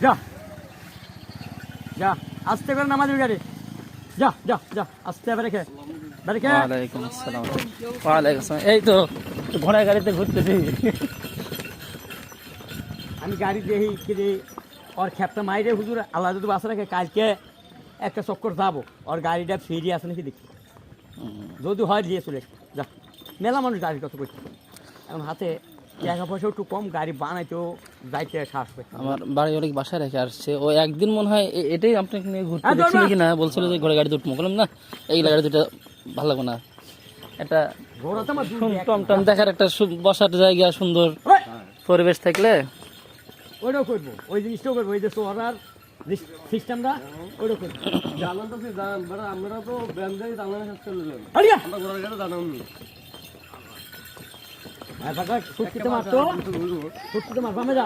যা যা আস্তে করে নামাজ গাড়ি যা যা যা আস্তে বেরেকে বেরেকে। ওয়ালাইকুম আসসালাম। ওয়ালাইকুম আসসালাম। এই তো ঘোড়া গাড়িতে ঘুরতেছি। আমি গাড়ি দেখি কি রে ওর খ্যাপটা মাইরে হুজুর আল্লাহ যদি বাসা রাখে কালকে একটা চক্কর যাবো ওর গাড়িটা ফিরিয়ে আসে নাকি দেখি যদি হয় দিয়ে চলে যা মেলা মানুষ গাড়ি কত করছে এখন হাতে টাকা পয়সা একটু কম গাড়ি বানাইতেও যাইতে সাহস পেত আমার বাড়ি অনেক বাসায় রেখে আসছে ও একদিন মনে হয় এটাই আপনাকে নিয়ে ঘুরতে হ্যাঁ, দেখছিল ধরবা। কি না বলছিল যে ঘোড়া গাড়িতে উঠবো বললাম না এই গাড়ি দুটো ভালো লাগবে না একটা ঘোড়াতে আমার টমটম দেখার একটা বসার জায়গা সুন্দর পরিবেশ থাকলে ওইটাও করবো ওই জিনিসটাও করবো ওই যে সোয়ার সিস্টেমটা ওইটাও করবো আমরা তো ব্যান্ডাই জানানো শেষ করে দিলাম আরিয়া আমরা ঘোড়ার গাড়ি জানাওনি হ্যাঁ বাবা সুটকিতে মারতো সুটকিতে মারবো আমি যা